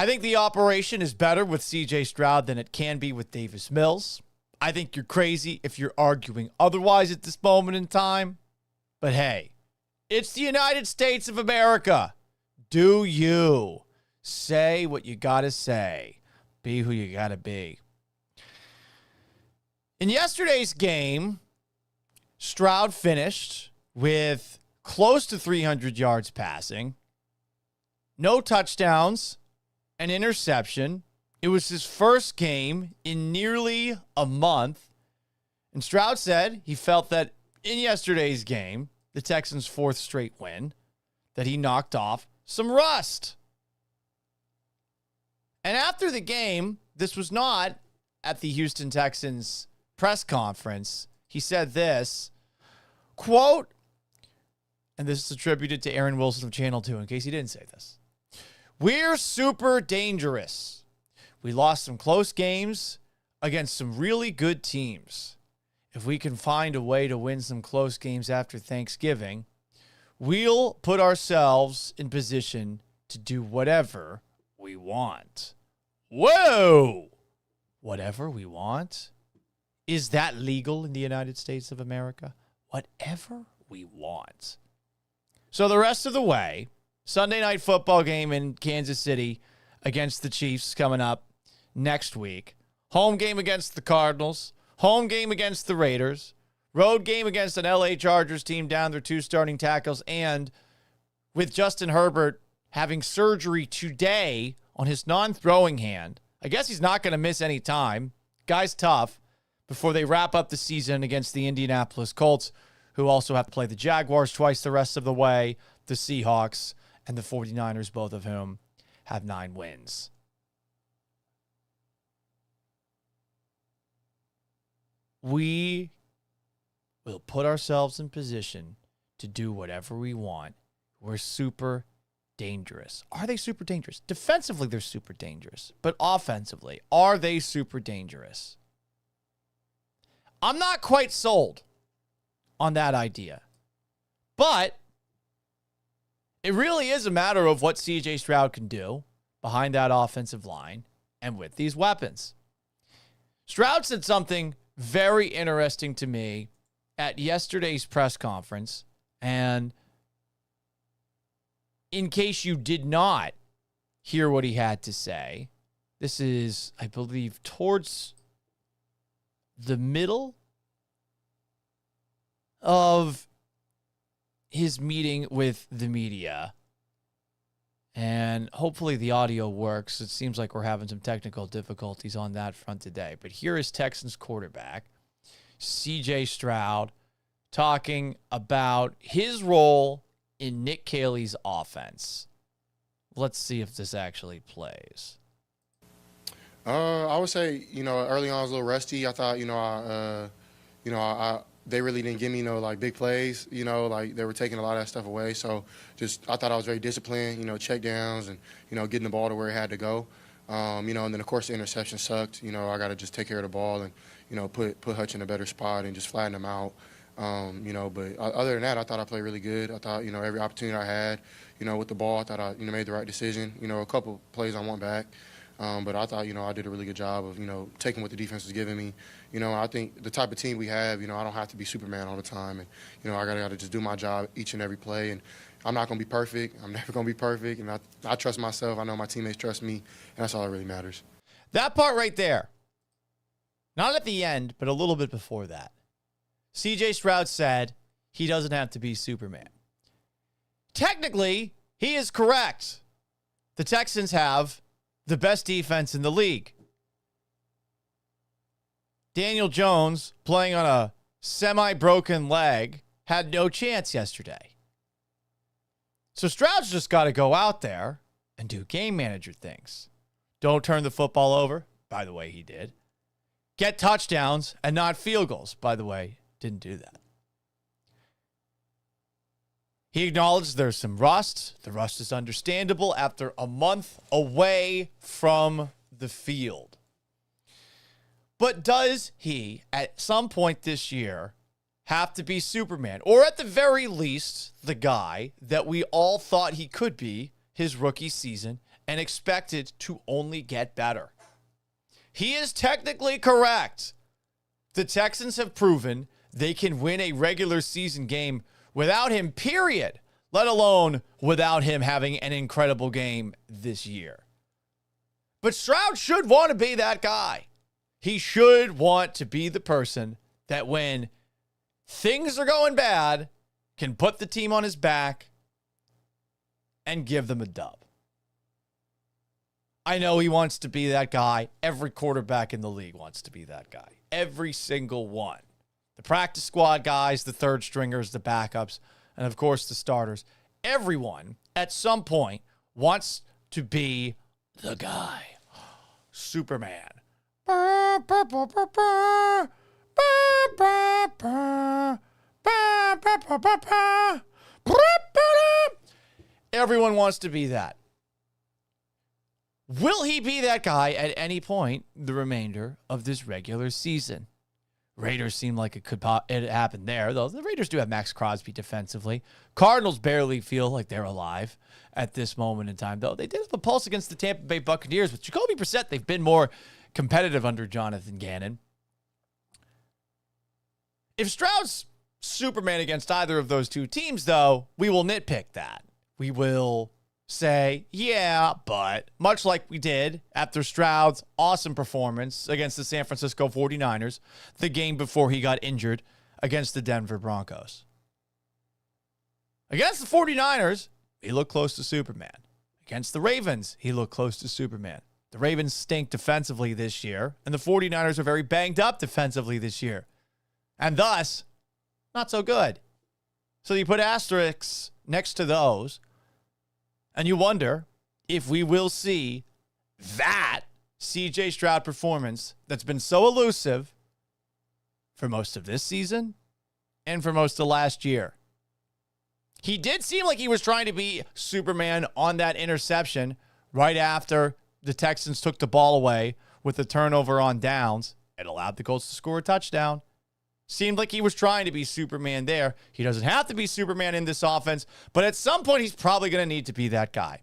I think the operation is better with C.J. Stroud than it can be with Davis Mills. I think you're crazy if you're arguing otherwise at this moment in time. But hey, it's the United States of America. Do you say what you got to say? Be who you got to be. In yesterday's game, Stroud finished with close to 300 yards passing, no touchdowns, an interception. It was his first game in nearly a month. And Stroud said he felt that in yesterday's game, the Texans' fourth straight win, that he knocked off some rust. And after the game, this was not at the Houston Texans press conference. He said this, quote, and this is attributed to Aaron Wilson of Channel 2, in case he didn't say this. We're super dangerous. We lost some close games against some really good teams. If we can find a way to win some close games after Thanksgiving, we'll put ourselves in position to do whatever we want. Whoa! Whatever we want? Is that legal in the United States of America? Whatever we want. So the rest of the way, Sunday night football game in Kansas City against the Chiefs coming up next week. Home game against the Cardinals. Home game against the Raiders. Road game against an LA Chargers team down their two starting tackles. And with Justin Herbert having surgery today on his non-throwing hand, I guess he's not going to miss any time. Guy's tough before they wrap up the season against the Indianapolis Colts, who also have to play the Jaguars twice the rest of the way, the Seahawks, and the 49ers, both of whom have 9 wins. We will put ourselves in position to do whatever we want. We're super dangerous. Are they super dangerous? Defensively, they're super dangerous. But offensively, are they super dangerous? I'm not quite sold on that idea. But it really is a matter of what C.J. Stroud can do behind that offensive line and with these weapons. Stroud said something very interesting to me at yesterday's press conference. And in case you did not hear what he had to say, this is, I believe, towards the middle of his meeting with the media. And hopefully the audio works. It seems like we're having some technical difficulties on that front today. But here is Texans quarterback C.J. Stroud talking about his role in Nick Caley's offense. Let's see if this actually plays. I would say, early on I was a little rusty. I thought, they really didn't give me big plays, like they were taking a lot of that stuff away. So I thought I was very disciplined, check downs and, getting the ball to where it had to go. And then of course the interception sucked. I got to just take care of the ball and, put Hutch in a better spot and just flatten him out. But other than that, I thought I played really good. I thought, every opportunity I had, with the ball, I thought I, made the right decision. A couple plays I went back. But I thought, I did a really good job of, taking what the defense was giving me. I think the type of team we have, I don't have to be Superman all the time. And, I got to just do my job each and every play. And I'm not going to be perfect. I'm never going to be perfect. And I trust myself. I know my teammates trust me. And that's all that really matters. That part right there, not at the end, but a little bit before that. C.J. Stroud said he doesn't have to be Superman. Technically, he is correct. The Texans have the best defense in the league. Daniel Jones, playing on a semi-broken leg, had no chance yesterday. So Stroud's just got to go out there and do game manager things. Don't turn the football over. By the way, he did. Get touchdowns and not field goals. By the way, didn't do that. He acknowledged there's some rust. The rust is understandable after a month away from the field. But does he, at some point this year, have to be Superman? Or at the very least, the guy that we all thought he could be his rookie season and expect it to only get better. He is technically correct. The Texans have proven they can win a regular season game without him, period, let alone without him having an incredible game this year. But Stroud should want to be that guy. He should want to be the person that when things are going bad, can put the team on his back and give them a dub. I know he wants to be that guy. Every quarterback in the league wants to be that guy. Every single one. The practice squad guys, the third stringers, the backups, and of course the starters. Everyone at some point wants to be the guy. Superman. Everyone wants to be that. Will he be that guy at any point the remainder of this regular season? Raiders seem like it could happen there, though. The Raiders do have Max Crosby defensively. Cardinals barely feel like they're alive at this moment in time, though. They did have the pulse against the Tampa Bay Buccaneers. With Jacoby Brissett, they've been more competitive under Jonathan Gannon. If Stroud's Superman against either of those two teams, though, we will nitpick that. We will say, yeah, but much like we did after Stroud's awesome performance against the San Francisco 49ers, the game before he got injured against the Denver Broncos. Against the 49ers, he looked close to Superman. Against the Ravens, he looked close to Superman. The Ravens stink defensively this year, and the 49ers are very banged up defensively this year. And thus, not so good. So you put asterisks next to those, and you wonder if we will see that C.J. Stroud performance that's been so elusive for most of this season and for most of last year. He did seem like he was trying to be Superman on that interception right after the Texans took the ball away with the turnover on downs. It allowed the Colts to score a touchdown. Seemed like he was trying to be Superman there. He doesn't have to be Superman in this offense, but at some point he's probably going to need to be that guy.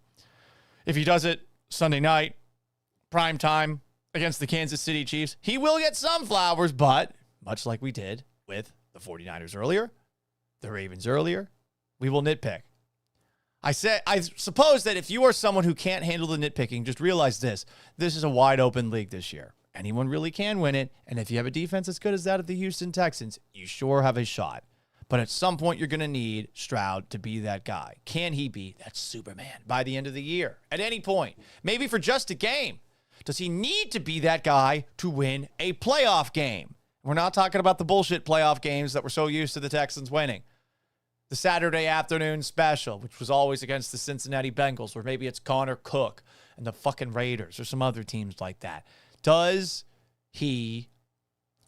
If he does it Sunday night, prime time against the Kansas City Chiefs, he will get some flowers, but much like we did with the 49ers earlier, the Ravens earlier, we will nitpick. I suppose that if you are someone who can't handle the nitpicking, just realize this. This is a wide open league this year. Anyone really can win it, and if you have a defense as good as that of the Houston Texans, you sure have a shot. But at some point, you're going to need Stroud to be that guy. Can he be that Superman by the end of the year? At any point. Maybe for just a game. Does he need to be that guy to win a playoff game? We're not talking about the bullshit playoff games that we're so used to the Texans winning. The Saturday afternoon special, which was always against the Cincinnati Bengals, where maybe it's Connor Cook and the fucking Raiders or some other teams like that. Does he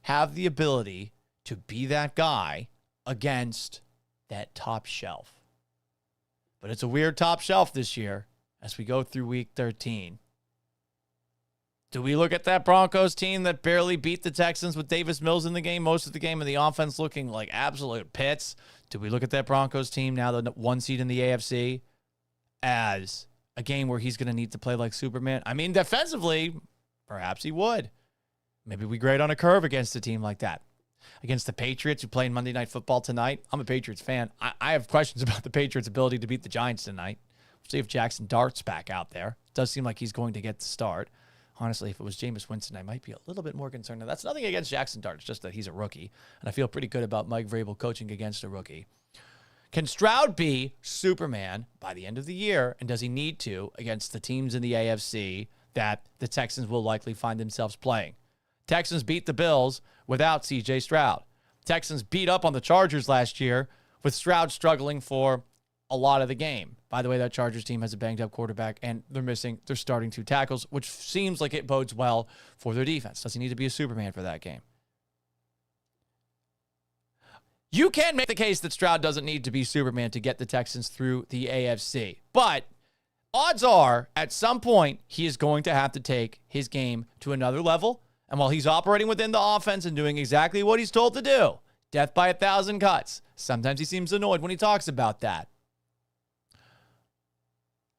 have the ability to be that guy against that top shelf? But it's a weird top shelf this year as we go through week 13. Do we look at that Broncos team that barely beat the Texans with Davis Mills in the game, most of the game, and the offense looking like absolute pits? Do we look at that Broncos team, now the one seed in the AFC, as a game where he's going to need to play like Superman? I mean, defensively, perhaps he would. Maybe we grade on a curve against a team like that. Against the Patriots, who play in Monday Night Football tonight. I'm a Patriots fan. I have questions about the Patriots' ability to beat the Giants tonight. We'll see if Jackson Dart's back out there. It does seem like he's going to get the start. Honestly, if it was Jameis Winston, I might be a little bit more concerned. Now, that's nothing against Jackson Dart. It's just that he's a rookie, and I feel pretty good about Mike Vrabel coaching against a rookie. Can Stroud be Superman by the end of the year, and does he need to against the teams in the AFC that the Texans will likely find themselves playing? Texans beat the Bills without C.J. Stroud. Texans beat up on the Chargers last year with Stroud struggling for a lot of the game. By the way, that Chargers team has a banged-up quarterback, and they're missing their starting two tackles, which seems like it bodes well for their defense. Does he need to be a Superman for that game? You can make the case that Stroud doesn't need to be Superman to get the Texans through the AFC, but odds are, at some point, he is going to have to take his game to another level, and while he's operating within the offense and doing exactly what he's told to do, death by 1,000 cuts, sometimes he seems annoyed when he talks about that.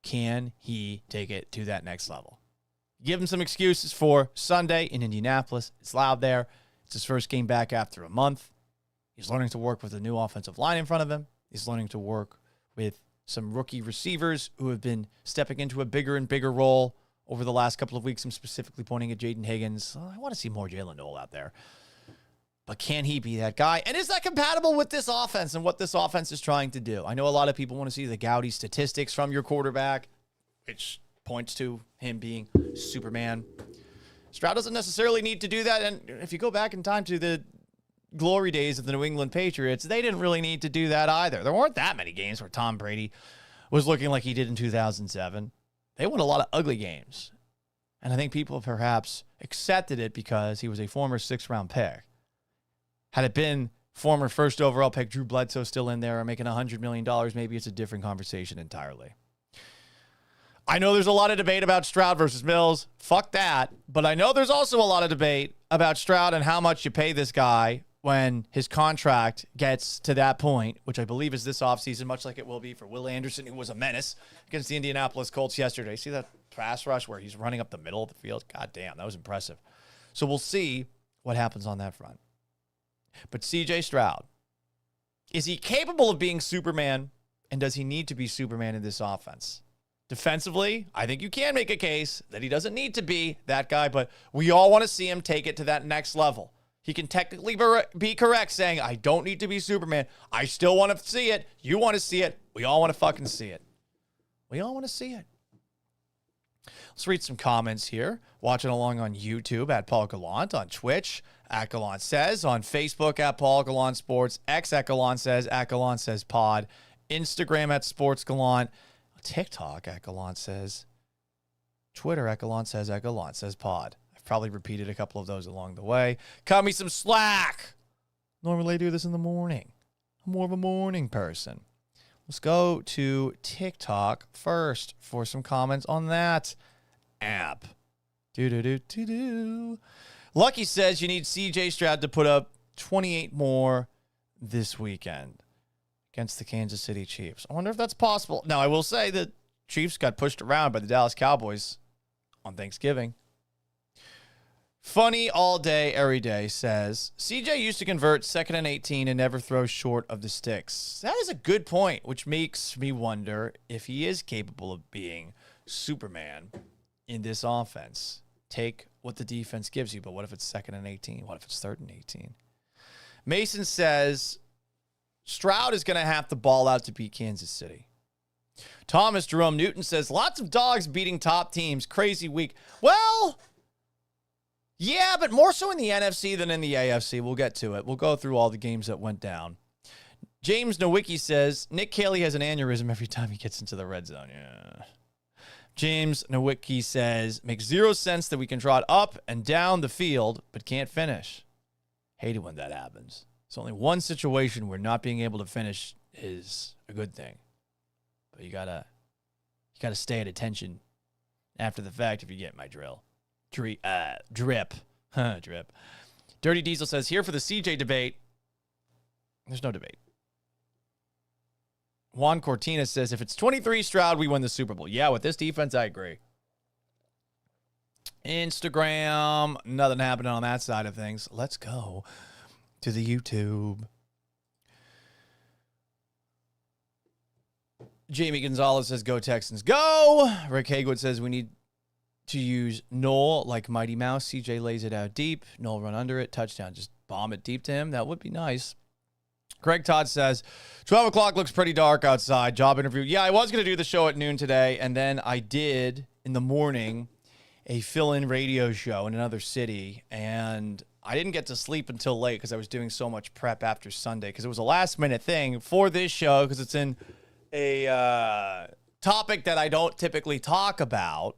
Can he take it to that next level? Give him some excuses for Sunday in Indianapolis. It's loud there. It's his first game back after a month. He's learning to work with a new offensive line in front of him. He's learning to work with some rookie receivers who have been stepping into a bigger and bigger role over the last couple of weeks. I'm specifically pointing at Jaden Higgins. I want to see more Jalen Noel out there. But can he be that guy? And is that compatible with this offense and what this offense is trying to do? I know a lot of people want to see the Gaudy statistics from your quarterback, which points to him being Superman. Stroud doesn't necessarily need to do that. And if you go back in time to the glory days of the New England Patriots, they didn't really need to do that either. There weren't that many games where Tom Brady was looking like he did in 2007. They won a lot of ugly games. And I think people perhaps accepted it because he was a former 6th-round pick. Had it been former first overall pick Drew Bledsoe still in there or making $100 million, maybe it's a different conversation entirely. I know there's a lot of debate about Stroud versus Mills. Fuck that. But I know there's also a lot of debate about Stroud and how much you pay this guy when his contract gets to that point, which I believe is this offseason, much like it will be for Will Anderson, who was a menace against the Indianapolis Colts yesterday. See that pass rush where he's running up the middle of the field? God damn, that was impressive. So we'll see what happens on that front. But CJ Stroud, is he capable of being Superman, and does he need to be Superman in this offense? Defensively, I think you can make a case that he doesn't need to be that guy, but we all want to see him take it to that next level. He can technically be correct saying, I don't need to be Superman. I still want to see it. You want to see it. We all want to fucking see it. We all want to see it. Let's read some comments here. Watching along on YouTube at Paul Gallant, on Twitch at Gallant Says, on Facebook at Paul Gallant Sports, X at Gallant Says Pod, Instagram at Sports Gallant, TikTok at Gallant Says, Twitter at Gallant Says Pod. I've probably repeated a couple of those along the way. Cut me some slack. Normally I do this in the morning. I'm more of a morning person. Let's go to TikTok first for some comments on that app. Lucky says you need CJ Stroud to put up 28 more this weekend against the Kansas City Chiefs. I wonder if that's possible. Now, I will say that Chiefs got pushed around by the Dallas Cowboys on Thanksgiving. Funny all day, every day says, CJ used to convert 2nd and 18 and never throw short of the sticks. That is a good point, which makes me wonder if he is capable of being Superman in this offense. Take what the defense gives you, but what if it's 2nd and 18? What if it's 3rd and 18? Mason says, Stroud is going to have to ball out to beat Kansas City. Thomas Jerome Newton says, lots of dogs beating top teams. Crazy week. Well, yeah, but more so in the NFC than in the AFC. We'll get to it. We'll go through all the games that went down. James Nowicki says, Nick Caley has an aneurysm every time he gets into the red zone. Yeah. James Nowicki says, makes zero sense that we can trot up and down the field, but can't finish. Hate it when that happens. It's only one situation where not being able to finish is a good thing. But you gotta stay at attention after the fact if you get my drill. Drip. Drip. Dirty Diesel says, here for the CJ debate. There's no debate. Juan Cortina says, if it's 23 Stroud, we win the Super Bowl. Yeah, with this defense, I agree. Instagram, nothing happening on that side of things. Let's go to the YouTube. Jamie Gonzalez says, go Texans, go. Rick Haywood says, we need to use Noel like Mighty Mouse. CJ lays it out deep. Noel run under it. Touchdown. Just bomb it deep to him. That would be nice. Greg Todd says, 12 o'clock looks pretty dark outside. Job interview. Yeah, I was going to do the show at noon today, and then I did, in the morning, a fill-in radio show in another city, and I didn't get to sleep until late because I was doing so much prep after Sunday because it was a last-minute thing for this show because it's in a topic that I don't typically talk about,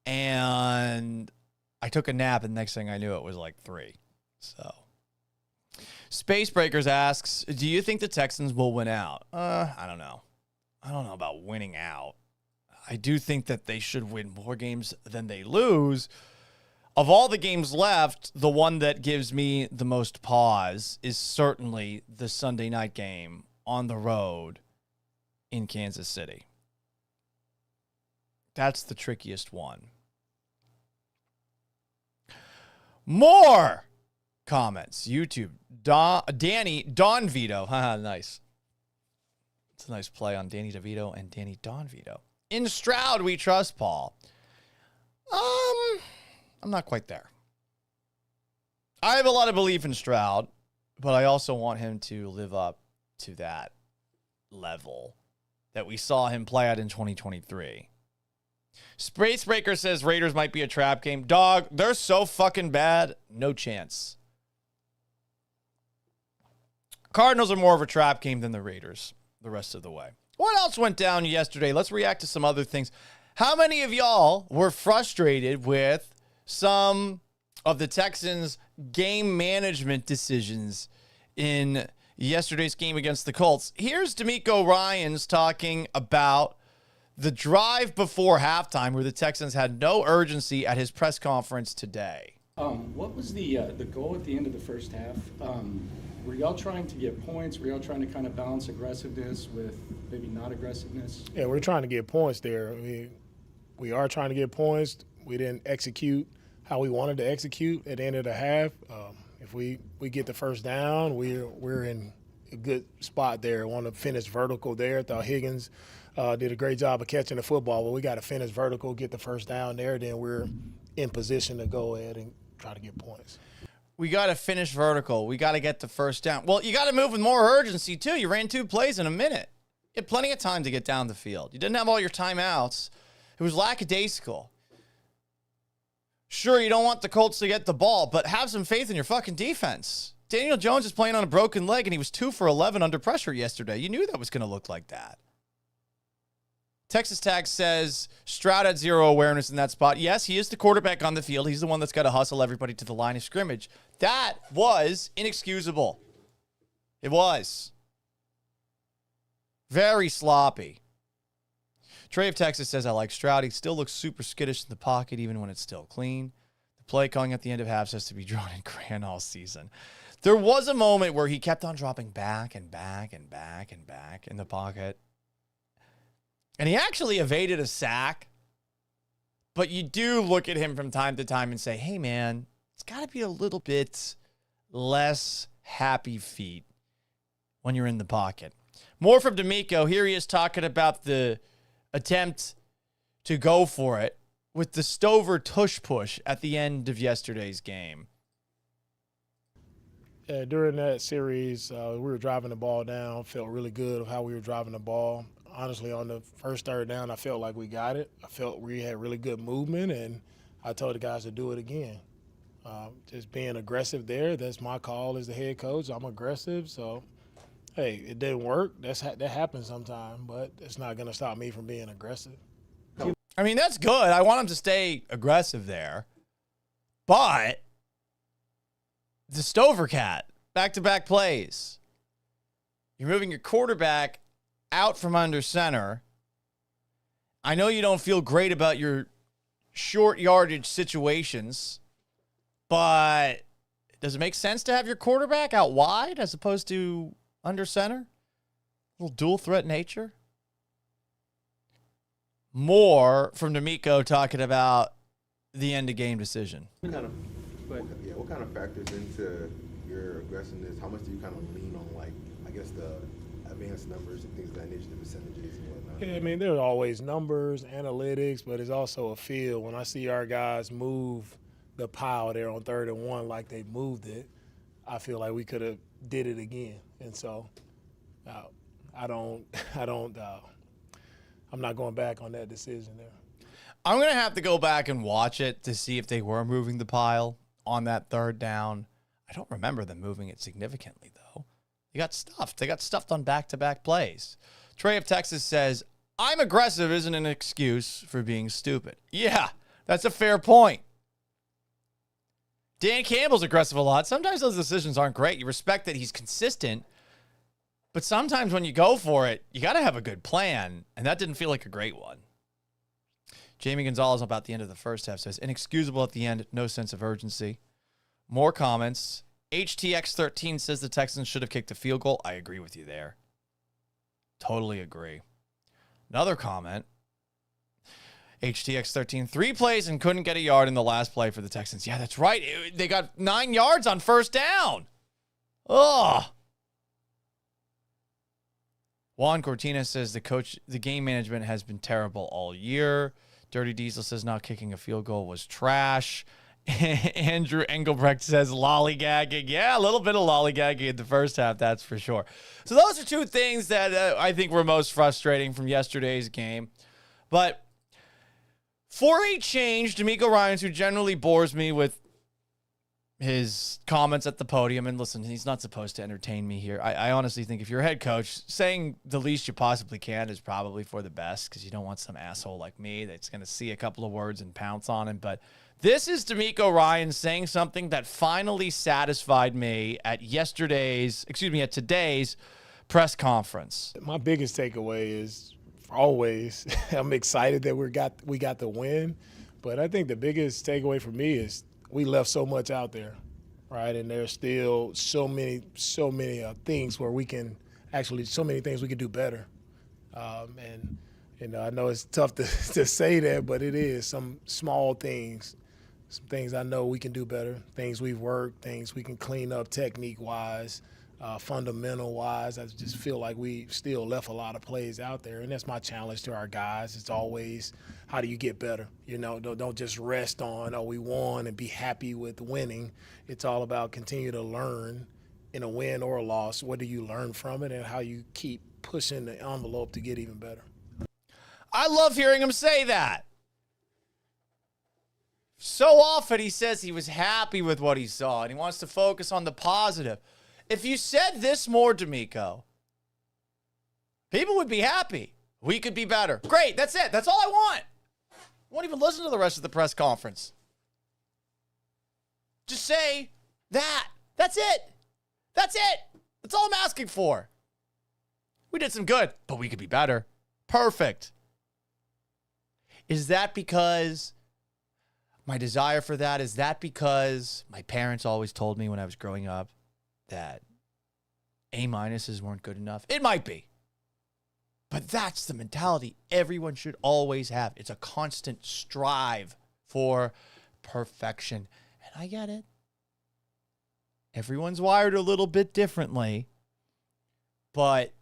and I took a nap, and the next thing I knew, it was like 3. So Space Breakers asks, do you think the Texans will win out? I don't know. I don't know about winning out. I do think that they should win more games than they lose. Of all the games left, the one that gives me the most pause is certainly the Sunday night game on the road in Kansas City. That's the trickiest one. More comments. YouTube. Danny Don Vito. Haha, nice. It's a nice play on Danny DeVito and Danny Don Vito. In Stroud, we trust Paul. I'm not quite there. I have a lot of belief in Stroud, but I also want him to live up to that level that we saw him play at in 2023. Spacebreaker says Raiders might be a trap game. Dog, they're so fucking bad. No chance. Cardinals are more of a trap game than the Raiders the rest of the way. What else went down yesterday? Let's react to some other things. How many of y'all were frustrated with some of the Texans' game management decisions in yesterday's game against the Colts? Here's D'Amico Ryans talking about the drive before halftime where the Texans had no urgency at his press conference today. What was the goal at the end of the first half? Were y'all trying to get points? Were y'all trying to kind of balance aggressiveness with maybe not aggressiveness? Yeah, we're trying to get points there. We are trying to get points. We didn't execute how we wanted to execute at the end of the half. If we get the first down, we're in a good spot there. Want to finish vertical there. Thought Higgins did a great job of catching the football, but we got to finish vertical, get the first down there. Then we're in position to go ahead and try to get points. We got to finish vertical. We got to get the first down. Well, you got to move with more urgency, too. You ran 2 plays in a minute. You had plenty of time to get down the field. You didn't have all your timeouts. It was lackadaisical. Sure, you don't want the Colts to get the ball, but have some faith in your fucking defense. Daniel Jones is playing on a broken leg, and he was 2 for 11 under pressure yesterday. You knew that was going to look like that. Texas Tag says Stroud had zero awareness in that spot. Yes, he is the quarterback on the field. He's the one that's got to hustle everybody to the line of scrimmage. That was inexcusable. It was. Very sloppy. Trey of Texas says, I like Stroud. He still looks super skittish in the pocket, even when it's still clean. The play calling at the end of halves has to be drawn in crayon all season. There was a moment where he kept on dropping back and back and back and back in the pocket. And he actually evaded a sack. But you do look at him from time to time and say, hey, man, it's got to be a little bit less happy feet when you're in the pocket. More from D'Amico. Here he is talking about the attempt to go for it with the Stover tush push at the end of yesterday's game. Yeah, during that series, we were driving the ball down, felt really good of how we were driving the ball. Honestly, on the first third down, I felt like we got it. I felt we had really good movement, and I told the guys to do it again. Just being aggressive there, that's my call as the head coach. I'm aggressive, so, hey, it didn't work. That happens sometimes, but it's not going to stop me from being aggressive. I mean, that's good. I want him to stay aggressive there. But the Stover cat, back-to-back plays. You're moving your quarterback out from under center. I know you don't feel great about your short yardage situations, but does it make sense to have your quarterback out wide as opposed to under center? A little dual threat nature. More from D'Amico talking about the end of game decision. What kind of factors into your aggressiveness? How much do you kind of lean on, like, I guess the advanced numbers and things of that nature, the percentages and whatnot? Yeah, I mean, there's always numbers, analytics, but it's also a feel. When I see our guys move the pile there on 3rd and 1 like they moved it, I feel like we could have did it again. And so I'm not going back on that decision there. I'm going to have to go back and watch it to see if they were moving the pile on that 3rd down. I don't remember them moving it significantly, though. They got stuffed. They got stuffed on back-to-back plays. Trey of Texas says, I'm aggressive isn't an excuse for being stupid. Yeah, that's a fair point. Dan Campbell's aggressive a lot. Sometimes those decisions aren't great. You respect that he's consistent, but sometimes when you go for it, you got to have a good plan, and that didn't feel like a great one. Jamie Gonzalez about the end of the first half says, inexcusable at the end, no sense of urgency. More comments. HTX13 says the Texans should have kicked a field goal. I agree with you there. Totally agree. Another comment. HTX 13, 3 plays and couldn't get a yard in the last play for the Texans. Yeah, that's right. They got 9 yards on first down. Ugh. Juan Cortina says the game management has been terrible all year. Dirty Diesel says not kicking a field goal was trash. Andrew Engelbrecht says lollygagging. Yeah, a little bit of lollygagging in the first half, that's for sure. So those are two things that I think were most frustrating from yesterday's game. But for a change, D'Amico Ryans, who generally bores me with his comments at the podium, and listen, he's not supposed to entertain me here. I honestly think if you're a head coach, saying the least you possibly can is probably for the best, because you don't want some asshole like me that's going to see a couple of words and pounce on him. But this is D'Amico Ryans saying something that finally satisfied me at today's press conference. My biggest takeaway is always I'm excited that we got the win, but I think the biggest takeaway for me is we left so much out there, right? And there's still so many things where we can actually, so many things we can do better. And you know, I know it's tough to say that, but it is some small things, some things I know we can do better, things we've worked, things we can clean up technique-wise. Fundamental-wise, I just feel like we still left a lot of plays out there, and that's my challenge to our guys. It's always, how do you get better? You know, don't just rest on, we won and be happy with winning. It's all about continue to learn in a win or a loss. What do you learn from it, and how you keep pushing the envelope to get even better. I love hearing him say that. So often he says he was happy with what he saw, and he wants to focus on the positive. If you said this more, D'Amico, people would be happy. We could be better. Great, that's it. That's all I want. I won't even listen to the rest of the press conference. Just say that. That's it. That's it. That's all I'm asking for. We did some good, but we could be better. Perfect. Is that because my desire for that? Is that because my parents always told me when I was growing up that A-minuses weren't good enough? It might be. But that's the mentality everyone should always have. It's a constant strive for perfection. And I get it. Everyone's wired a little bit differently. But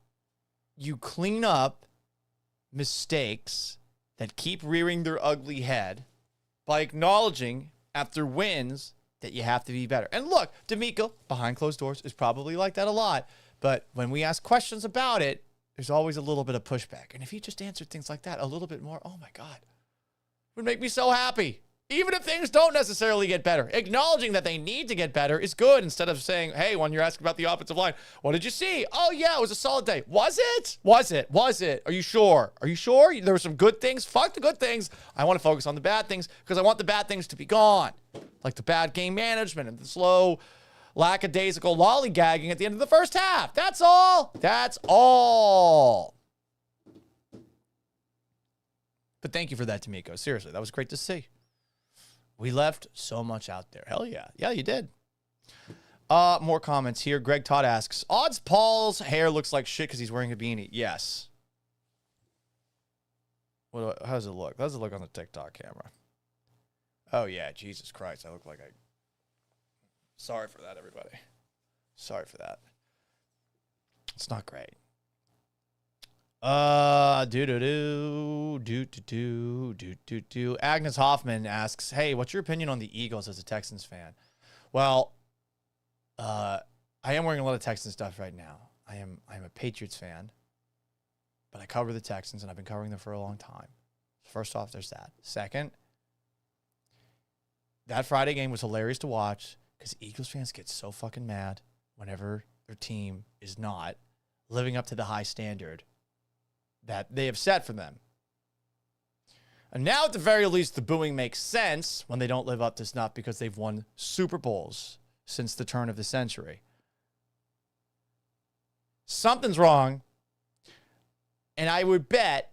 you clean up mistakes that keep rearing their ugly head by acknowledging after wins that you have to be better. And look, D'Amico, behind closed doors, is probably like that a lot. But when we ask questions about it, there's always a little bit of pushback. And if he just answered things like that a little bit more, oh my God, it would make me so happy. Even if things don't necessarily get better, acknowledging that they need to get better is good, instead of saying, hey, when you're asking about the offensive line, what did you see? Oh yeah, it was a solid day. Was it? Was it? Was it? Are you sure? Are you sure? There were some good things? Fuck the good things. I want to focus on the bad things because I want the bad things to be gone. Like the bad game management and the slow, lackadaisical lollygagging at the end of the first half. That's all. That's all. But thank you for that, D'Amico. Seriously, that was great to see. We left so much out there. Hell yeah. Yeah, you did. More comments here. Greg Todd asks, odds Paul's hair looks like shit because he's wearing a beanie. Yes. How does it look? How does it look on the TikTok camera? Oh, yeah. Jesus Christ. I look like I... Sorry for that, everybody. Sorry for that. It's not great. Agnes Hoffman asks, hey, what's your opinion on the Eagles as a Texans fan? Well, I am wearing a lot of Texans stuff right now. I'm a Patriots fan, but I cover the Texans, and I've been covering them for a long time. First off, there's that. Second, that Friday game was hilarious to watch because Eagles fans get so fucking mad whenever their team is not living up to the high standard that they have set for them. And now, at the very least, the booing makes sense when they don't live up to snuff because they've won Super Bowls since the turn of the century. Something's wrong, and I would bet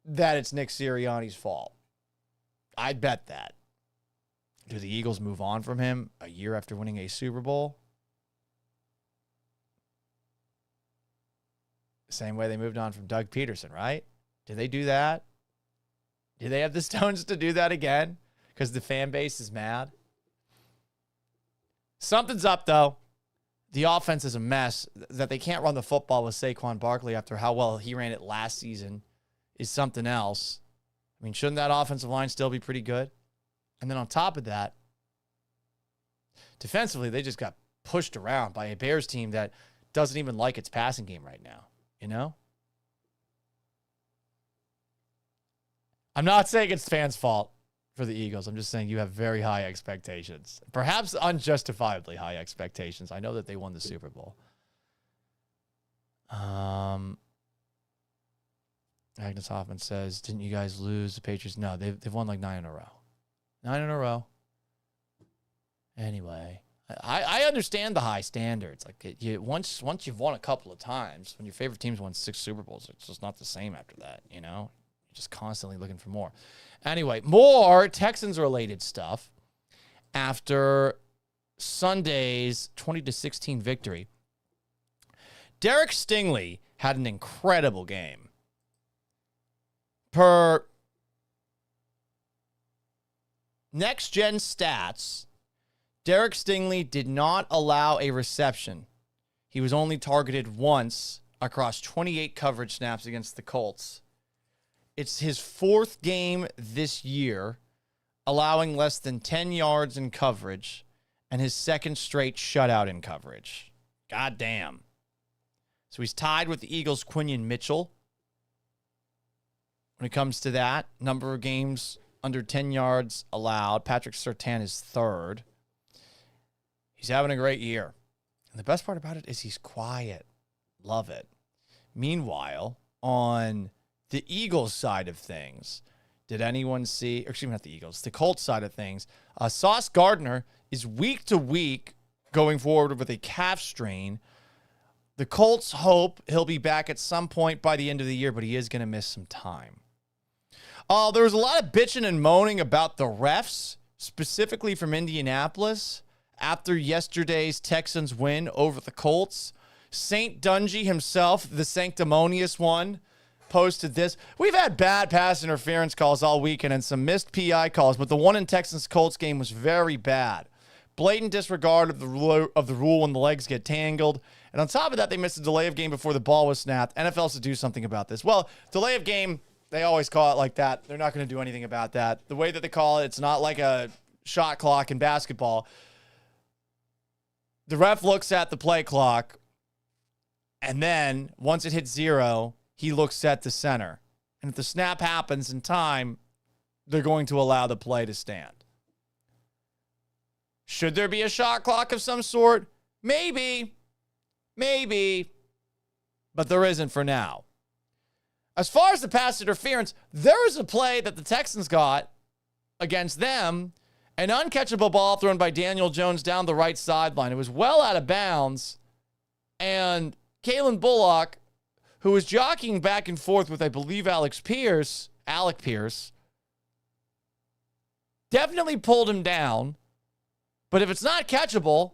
that it's Nick Sirianni's fault. I'd bet that. Do the Eagles move on from him a year after winning a Super Bowl? Same way they moved on from Doug Peterson, right? Did they do that? Do they have the stones to do that again? Because the fan base is mad? Something's up, though. The offense is a mess. That they can't run the football with Saquon Barkley after how well he ran it last season is something else. I mean, shouldn't that offensive line still be pretty good? And then on top of that, defensively, they just got pushed around by a Bears team that doesn't even like its passing game right now, you know? I'm not saying it's fans' fault for the Eagles. I'm just saying you have very high expectations. Perhaps unjustifiably high expectations. I know that they won the Super Bowl. Agnes Hoffman says, didn't you guys lose the Patriots? No, they've won like 9 in a row. 9 in a row. Anyway, I understand the high standards. Like once you've won a couple of times, when your favorite team's won 6 Super Bowls, it's just not the same after that, you know? You're just constantly looking for more. Anyway, more Texans-related stuff after Sunday's 20-16 victory. Derek Stingley had an incredible game. Per Next Gen Stats, Derek Stingley did not allow a reception. He was only targeted once across 28 coverage snaps against the Colts. It's his 4th game this year, allowing less than 10 yards in coverage, and his 2nd straight shutout in coverage. God damn. So he's tied with the Eagles' Quinion Mitchell. When it comes to that, number of games under 10 yards allowed, Patrick Surtain is 3rd. He's having a great year. And the best part about it is he's quiet. Love it. Meanwhile, on the Eagles side of things, did anyone see, or excuse me, not the Eagles, the Colts side of things, Sauce Gardner is week to week going forward with a calf strain. The Colts hope he'll be back at some point by the end of the year, but he is going to miss some time. There was a lot of bitching and moaning about the refs, specifically from Indianapolis, after yesterday's Texans win over the Colts. St. Dungy himself, the sanctimonious one, posted this. We've had bad pass interference calls all weekend and some missed PI calls, but the one in Texans-Colts game was very bad. Blatant disregard of the rule when the legs get tangled. And on top of that, they missed a delay of game before the ball was snapped. NFL should do something about this. Well, delay of game, they always call it like that. They're not going to do anything about that. The way that they call it, it's not like a shot clock in basketball. The ref looks at the play clock, and then once it hits 0, he looks at the center. And if the snap happens in time, they're going to allow the play to stand. Should there be a shot clock of some sort? Maybe. But there isn't for now. As far as the pass interference, there was a play that the Texans got against them, an uncatchable ball thrown by Daniel Jones down the right sideline. It was well out of bounds, and Kalen Bullock, who was jockeying back and forth with, I believe, Alec Pierce, definitely pulled him down. But if it's not catchable,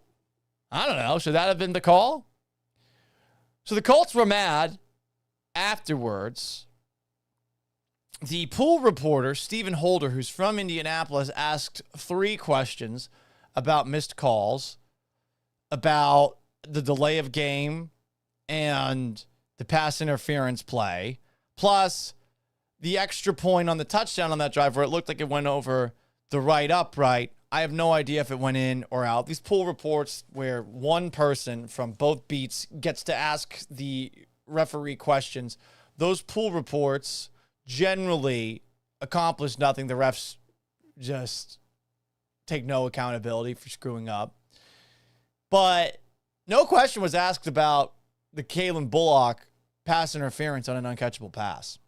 I don't know, should that have been the call? So the Colts were mad afterwards. The pool reporter, Stephen Holder, who's from Indianapolis, asked 3 questions about missed calls, about the delay of game, and the pass interference play, plus the extra point on the touchdown on that drive where it looked like it went over the right upright. I have no idea if it went in or out. These pool reports where one person from both beats gets to ask the referee questions, those pool reports generally accomplish nothing. The refs just take no accountability for screwing up. But no question was asked about the Kalen Bullock pass interference on an uncatchable pass.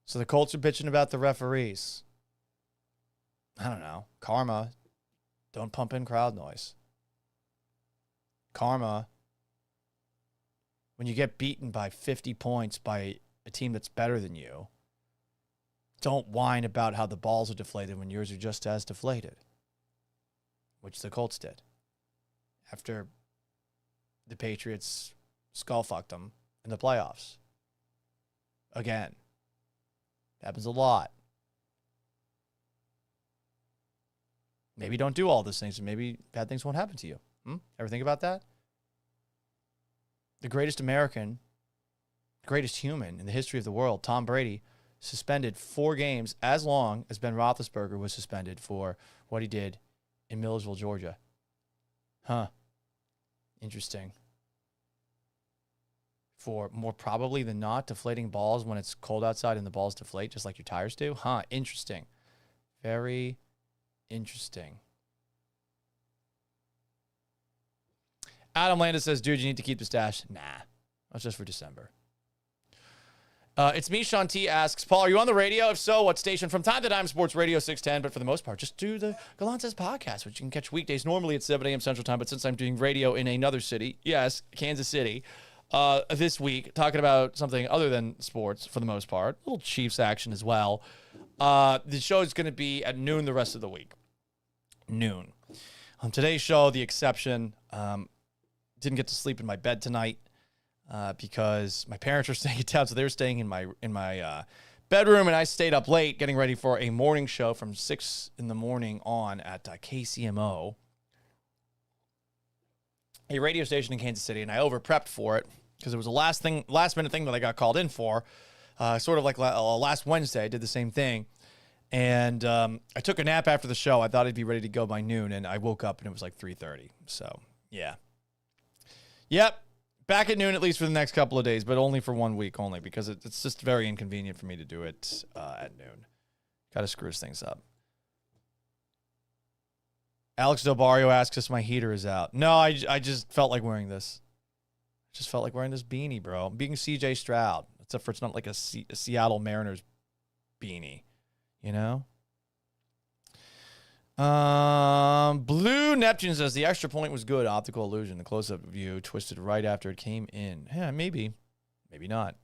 So the Colts are bitching about the referees. I don't know. Karma. Don't pump in crowd noise. Karma. When you get beaten by 50 points by a team that's better than you, don't whine about how the balls are deflated when yours are just as deflated, which the Colts did after the Patriots skull-fucked them in the playoffs. again. Happens a lot. Maybe don't do all those things, and maybe bad things won't happen to you. Ever think about that? The greatest American, greatest human in the history of the world, Tom Brady, suspended 4 games, as long as Ben Roethlisberger was suspended for what he did in Millersville, Georgia. Interesting. For more probably than not, deflating balls when it's cold outside and the balls deflate just like your tires do. Interesting. Very interesting. Adam Landis says, dude, you need to keep the stash. Nah, that's just for December. It's me, Sean T. asks, Paul, are you on the radio? If so, what station? From time to time, Sports Radio 610, but for the most part, just do the Galantes podcast, which you can catch weekdays normally at 7 a.m. Central Time, but since I'm doing radio in another city, yes, Kansas City, this week, talking about something other than sports for the most part, a little Chiefs action as well. The show is going to be at noon the rest of the week. Noon. On today's show, the exception, didn't get to sleep in my bed tonight. Because my parents were staying in town, so they were staying in my bedroom, and I stayed up late getting ready for a morning show from 6 in the morning on at KCMO, a radio station in Kansas City, and I over-prepped for it because it was a last-minute thing that I got called in for, sort of like last Wednesday. I did the same thing, and I took a nap after the show. I thought I'd be ready to go by noon, and I woke up, and it was like 3:30, so yeah. Yep. Back at noon, at least for the next couple of days, but only for 1 week only, because it's just very inconvenient for me to do it at noon. Got to screw things up. Alex Del Barrio asks us my heater is out. No, I just felt like wearing this. Just felt like wearing this beanie, bro. I'm being CJ Stroud, except for it's not like a Seattle Mariners beanie, you know? Blue Neptune says the extra point was good. Optical illusion. The close-up view twisted right after it came in. Yeah, maybe. Maybe not.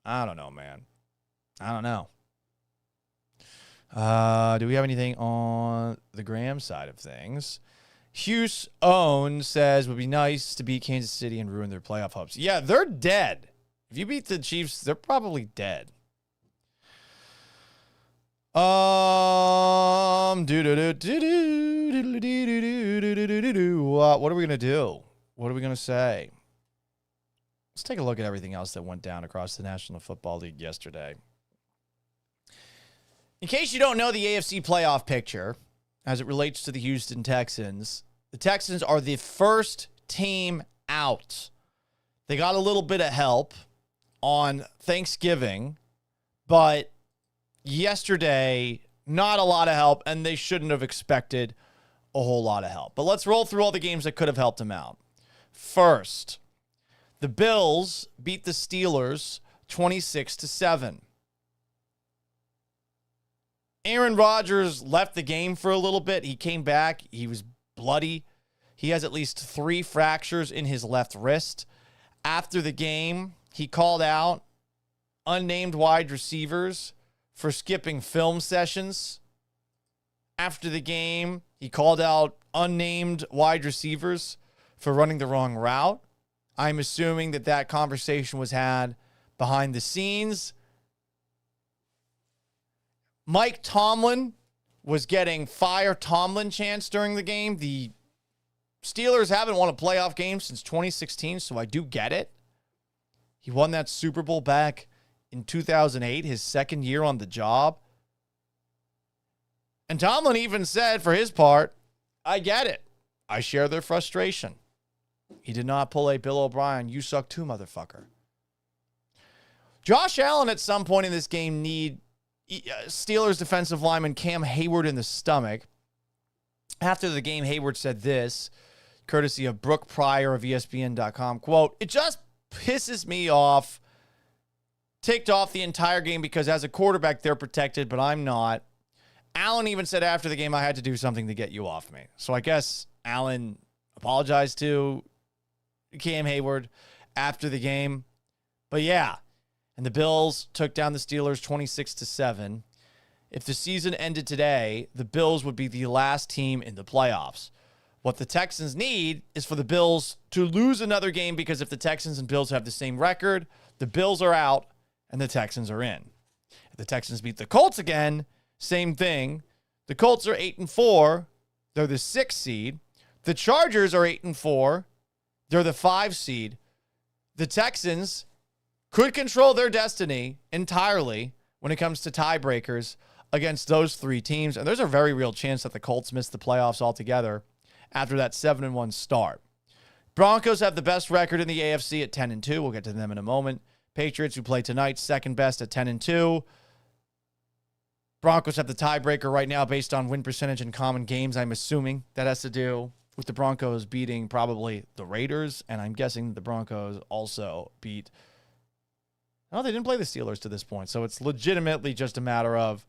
I don't know, man. I don't know. Do we have anything on the Graham side of things? Hughes Own says would be nice to beat Kansas City and ruin their playoff hopes. Yeah, they're dead. If you beat the Chiefs, they're probably dead. What are we gonna do? What are we gonna say? Let's take a look at everything else that went down across the National Football League yesterday. In case you don't know the AFC playoff picture as it relates to the Houston Texans, the Texans are the first team out. They got a little bit of help on Thanksgiving, but yesterday, not a lot of help, and they shouldn't have expected a whole lot of help. But let's roll through all the games that could have helped them out. First, the Bills beat the Steelers 26-7. Aaron Rodgers left the game for a little bit. He came back. He was bloody. He has at least 3 fractures in his left wrist. After the game, he called out unnamed wide receivers for skipping film sessions. After the game, he called out unnamed wide receivers for running the wrong route. I'm assuming that conversation was had behind the scenes. Mike Tomlin was getting fire Tomlin chants during the game. The Steelers haven't won a playoff game since 2016, so I do get it. He won that Super Bowl back in 2008, his second year on the job. And Tomlin even said, for his part, I get it. I share their frustration. He did not pull a Bill O'Brien, you suck too, motherfucker. Josh Allen at some point in this game need Steelers defensive lineman Cam Hayward in the stomach. After the game, Hayward said this, courtesy of Brooke Pryor of ESPN.com, quote, it just pisses me off. Ticked off the entire game because as a quarterback, they're protected, but I'm not. Allen even said after the game, I had to do something to get you off me. So I guess Allen apologized to Cam Hayward after the game. But yeah, and the Bills took down the Steelers 26-7. If the season ended today, the Bills would be the last team in the playoffs. What the Texans need is for the Bills to lose another game, because if the Texans and Bills have the same record, the Bills are out and the Texans are in. If the Texans beat the Colts again, same thing. The Colts are 8-4. They're the 6th seed. The Chargers are 8-4. They're the 5 seed. The Texans could control their destiny entirely when it comes to tiebreakers against those 3 teams. And there's a very real chance that the Colts miss the playoffs altogether after that 7-1 start. Broncos have the best record in the AFC at 10-2. We'll get to them in a moment. Patriots, who play tonight, second best at 10-2. Broncos have the tiebreaker right now based on win percentage in common games. I'm assuming that has to do with the Broncos beating probably the Raiders. And I'm guessing the Broncos also beat... Oh, they didn't play the Steelers to this point. So it's legitimately just a matter of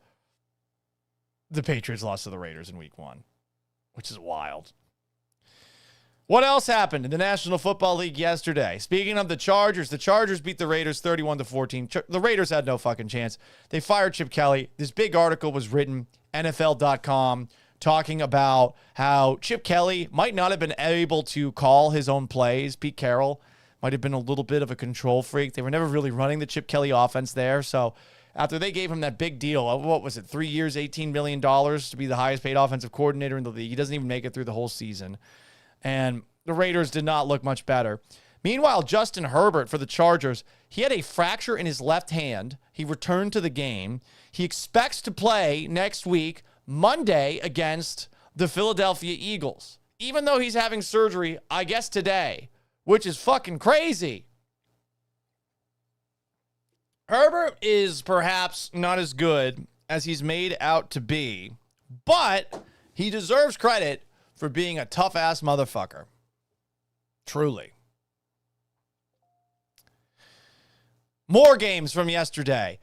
the Patriots lost to the Raiders in week 1, which is wild. What else happened in the National Football League yesterday? Speaking of the Chargers beat the Raiders 31-14. The Raiders had no fucking chance. They fired Chip Kelly. This big article was written, NFL.com, talking about how Chip Kelly might not have been able to call his own plays. Pete Carroll might have been a little bit of a control freak. They were never really running the Chip Kelly offense there. So after they gave him that big deal, what was it, 3 years, $18 million to be the highest paid offensive coordinator in the league, he doesn't even make it through the whole season. And the Raiders did not look much better. Meanwhile, Justin Herbert for the Chargers, he had a fracture in his left hand. He returned to the game. He expects to play next week, Monday, against the Philadelphia Eagles, even though he's having surgery, I guess, today, which is fucking crazy. Herbert is perhaps not as good as he's made out to be, but he deserves credit for being a tough-ass motherfucker. Truly. More games from yesterday.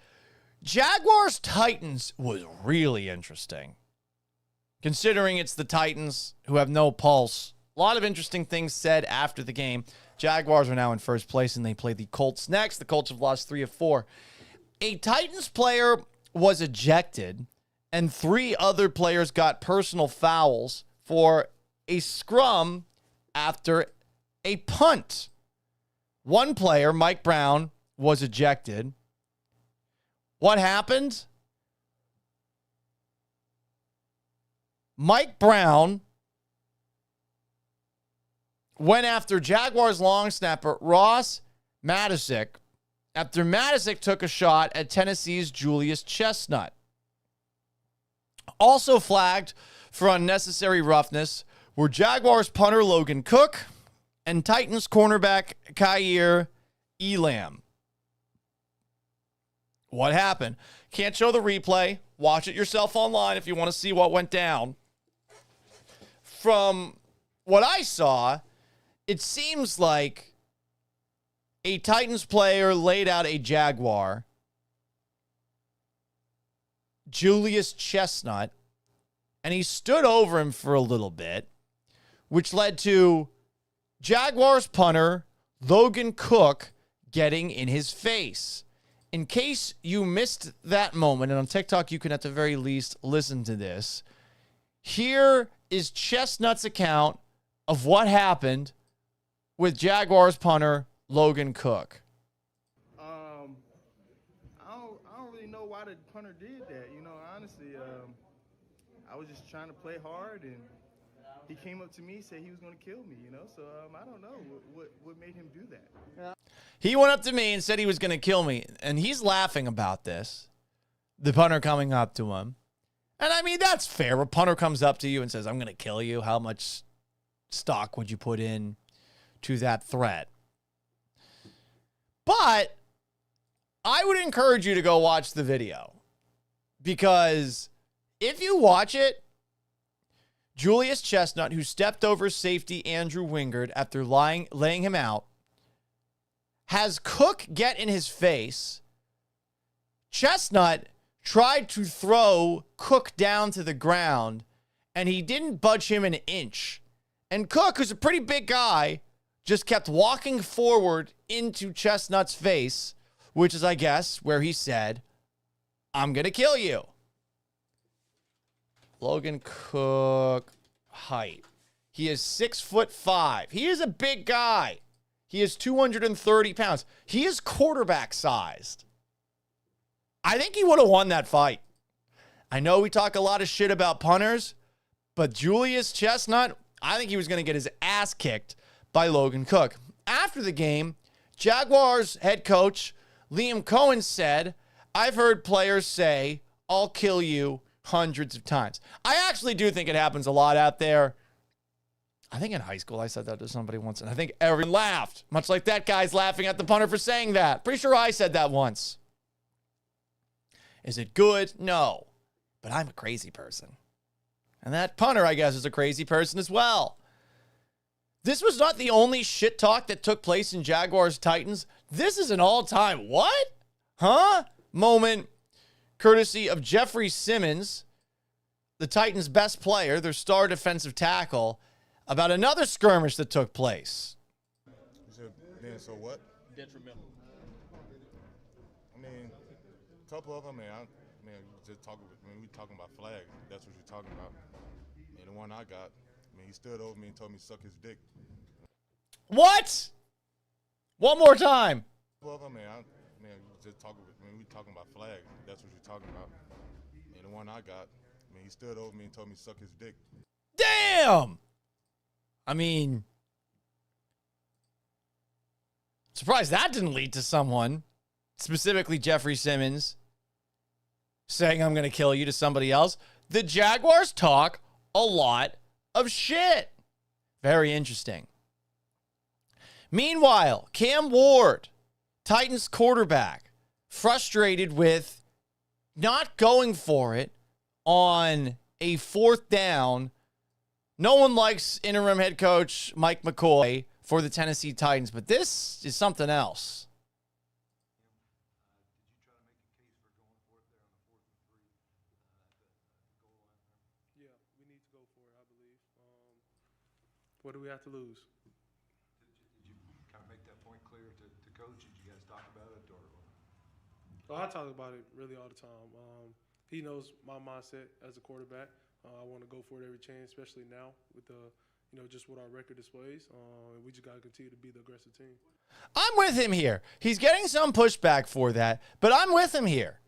Jaguars-Titans was really interesting. Considering it's the Titans who have no pulse. A lot of interesting things said after the game. Jaguars are now in first place, and they play the Colts next. The Colts have lost 3 of 4. A Titans player was ejected, and 3 other players got personal fouls for a scrum after a punt. One player, Mike Brown, was ejected. What happened? Mike Brown went after Jaguars long snapper Ross Matisic after Matisic took a shot at Tennessee's Julius Chestnut. Also flagged for unnecessary roughness were Jaguars punter Logan Cook and Titans cornerback Kaiir Elam. What happened? Can't show the replay. Watch it yourself online if you want to see what went down. From what I saw, it seems like a Titans player laid out a Jaguar, Julius Chestnut, and he stood over him for a little bit, which led to Jaguars punter Logan Cook getting in his face. In case you missed that moment, and on TikTok you can at the very least listen to this, here is Chestnut's account of what happened with Jaguars punter Logan Cook. I don't really know why the punter did that. You know, honestly, I was just trying to play hard, and he came up to me, said he was going to kill me. You know, so I don't know what made him do that. He went up to me and said he was going to kill me, and he's laughing about this. The punter coming up to him. And I mean, that's fair. A punter comes up to you and says, I'm going to kill you. How much stock would you put in to that threat? But I would encourage you to go watch the video, because if you watch it, Julius Chestnut, who stepped over safety Andrew Wingard after laying him out, has Cook get in his face. Chestnut tried to throw Cook down to the ground, and he didn't budge him an inch. And Cook, who's a pretty big guy, just kept walking forward into Chestnut's face, which is, I guess, where he said, I'm going to kill you. Logan Cook height. He is 6'5". He is a big guy. He is 230 pounds. He is quarterback sized. I think he would have won that fight. I know we talk a lot of shit about punters, but Julius Chestnut, I think he was going to get his ass kicked by Logan Cook. After the game, Jaguars head coach Liam Cohen said, "I've heard players say, 'I'll kill you,' hundreds of times." I actually do think it happens a lot out there. I think in high school I said that to somebody once, and I think everyone laughed, much like that guy's laughing at the punter for saying that. Pretty sure I said that once. Is it good? No. But I'm a crazy person. And that punter, I guess, is a crazy person as well. This was not the only shit talk that took place in Jaguars-Titans. This is an all-time what? Huh? Moment courtesy of Jeffrey Simmons, the Titans' best player, their star defensive tackle, about another skirmish that took place. Then so what? Detrimental. I mean, a couple of them, man. Just talking. We talking about flags. That's what you're talking about. And the one I got, he stood over me and told me to suck his dick. What? One more time. A couple of them, man. Just talking. We talking about flags. That's what you're talking about. And the one I got, he stood over me and told me to suck his dick. Damn. I mean, surprised that didn't lead to someone, specifically Jeffrey Simmons, saying I'm going to kill you to somebody else. The Jaguars talk a lot of shit. Very interesting. Meanwhile, Cam Ward, Titans quarterback, frustrated with not going for it on a fourth down. No one likes interim head coach Mike McCoy for the Tennessee Titans, but this is something else. Yeah, we need to go for it, I believe. What do we have to lose? Did you kind of make that point clear to coach? Did you guys talk about it? I talk about it really all the time. He knows my mindset as a quarterback. I want to go for it every chance, especially now with just what our record displays. And we just got to continue to be the aggressive team. I'm with him here. He's getting some pushback for that, but I'm with him here.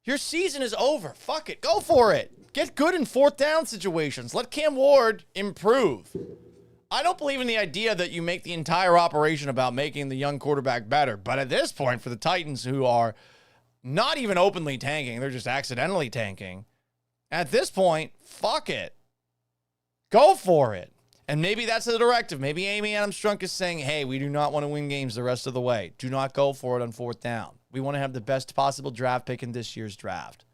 Your season is over. Fuck it. Go for it. Get good in fourth down situations. Let Cam Ward improve. I don't believe in the idea that you make the entire operation about making the young quarterback better. But at this point, for the Titans, who are not even openly tanking, they're just accidentally tanking. At this point, fuck it. Go for it. And maybe that's the directive. Maybe Amy Adams Strunk is saying, hey, we do not want to win games the rest of the way. Do not go for it on fourth down. We want to have the best possible draft pick in this year's draft.